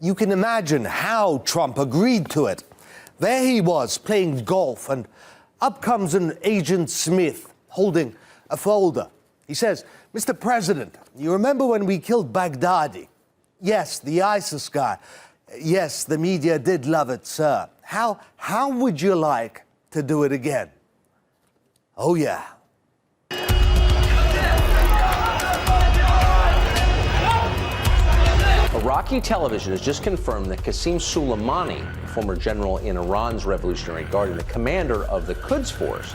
You can imagine how Trump agreed to it. There he was playing golf, and up comes an Agent Smith holding a folder. He says, "Mr. President, you remember when we killed Baghdadi? Yes, the ISIS guy. Yes, the media did love it, sir. How would you like to do it again?" Oh, yeah. Iraqi television has just confirmed that Qasem Soleimani, a former general in Iran's Revolutionary Guard and the commander of the Quds Force,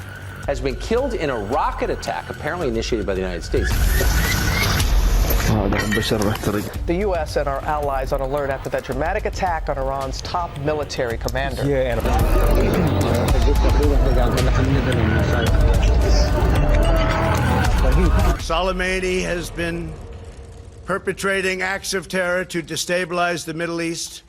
has been killed in a rocket attack apparently initiated by the United States. The U.S. and our allies on alert after that dramatic attack on Iran's top military commander. Soleimani has been perpetrating acts of terror to destabilize the Middle East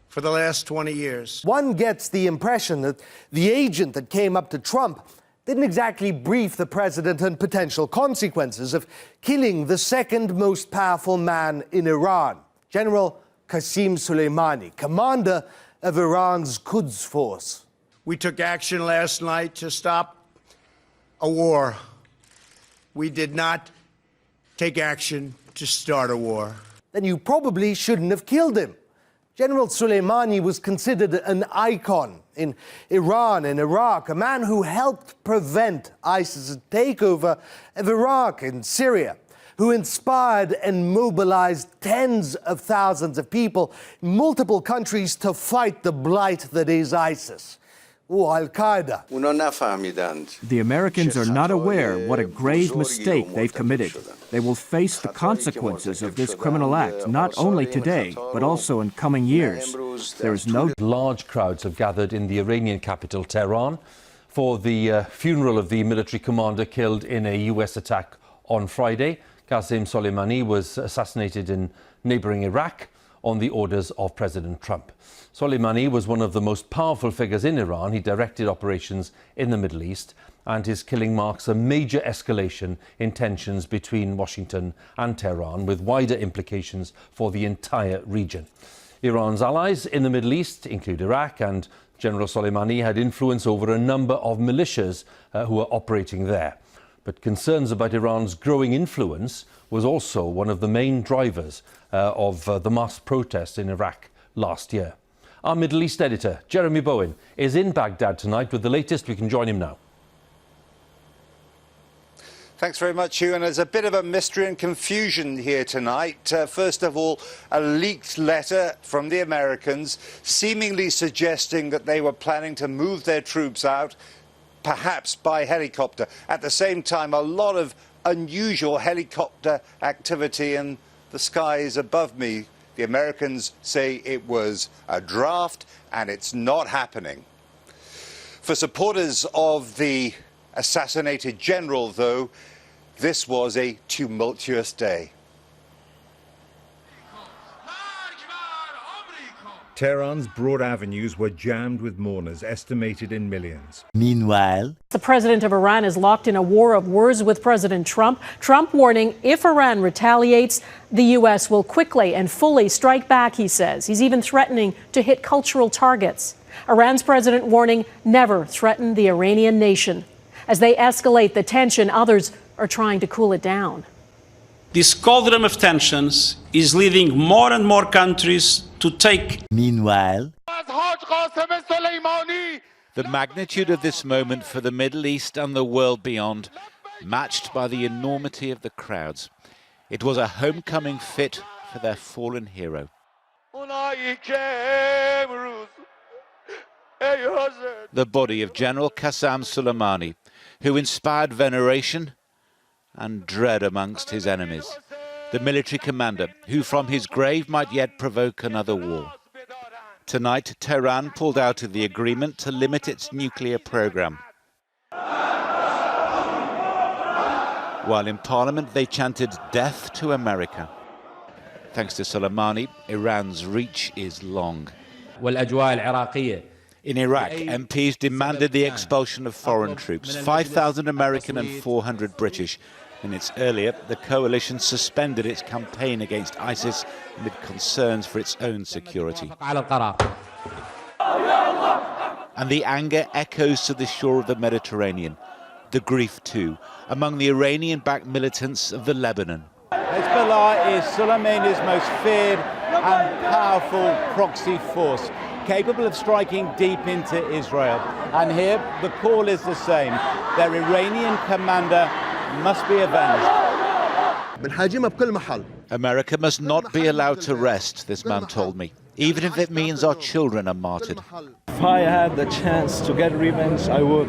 for the last 20 years. One gets the impression that the agent that came up to Trump didn't exactly brief the president on potential consequences of killing the second most powerful man in Iran, General Qasem Soleimani, commander of Iran's Quds Force. We took action last night to stop a war. We did not take action to start a war. Then you probably shouldn't have killed him. General Soleimani was considered an icon in Iran and Iraq, a man who helped prevent ISIS's takeover of Iraq and Syria, who inspired and mobilized tens of thousands of people in multiple countries to fight the blight that is ISIS. Al-Qaeda. The Americans are not aware what a grave mistake they've committed. They will face the consequences of this criminal act, not only today, but also in coming years. There is no... Large crowds have gathered in the Iranian capital, Tehran, for the funeral of the military commander killed in a U.S. attack on Friday. Qasem Soleimani was assassinated in neighboring Iraq on the orders of President Trump. Soleimani was one of the most powerful figures in Iran. He directed operations in the Middle East, and his killing marks a major escalation in tensions between Washington and Tehran, with wider implications for the entire region. Iran's allies in the Middle East include Iraq, and General Soleimani had influence over a number of militias who are operating there. But concerns about Iran's growing influence was also one of the main drivers of the mass protests in Iraq last year. Our Middle East editor, Jeremy Bowen, is in Baghdad tonight with the latest. We can join him now. Thanks very much, Hugh. And there's a bit of a mystery and confusion here tonight. First of all, a leaked letter from the Americans seemingly suggesting that they were planning to move their troops out, perhaps by helicopter. At the same time, a lot of unusual helicopter activity in the skies above me. The Americans say it was a draft and it's not happening. For supporters of the assassinated general, though, this was a tumultuous day. Tehran's broad avenues were jammed with mourners, estimated in millions. Meanwhile, the president of Iran is locked in a war of words with President Trump. Trump warning if Iran retaliates, the U.S. will quickly and fully strike back, he says. He's even threatening to hit cultural targets. Iran's president warning never threaten the Iranian nation. As they escalate the tension, others are trying to cool it down. This cauldron of tensions is leading more and more countries to take. Meanwhile, the magnitude of this moment for the Middle East and the world beyond, matched by the enormity of the crowds. It was a homecoming fit for their fallen hero. The body of General Qasem Soleimani, who inspired veneration and dread amongst his enemies. The military commander, who from his grave might yet provoke another war. Tonight, Tehran pulled out of the agreement to limit its nuclear program. While in parliament, they chanted death to America. Thanks to Soleimani, Iran's reach is long. In Iraq, MPs demanded the expulsion of foreign troops, 5,000 American and 400 British. Minutes earlier, the coalition suspended its campaign against ISIS amid concerns for its own security. And the anger echoes to the shore of the Mediterranean. The grief, too, among the Iranian-backed militants of the Lebanon. Hezbollah is Soleimani's most feared and powerful proxy force, capable of striking deep into Israel. And here, the call is the same. Their Iranian commander must be avenged. America must not be allowed to rest, this man told me, even if it means our children are martyred. If I had the chance to get revenge, I would.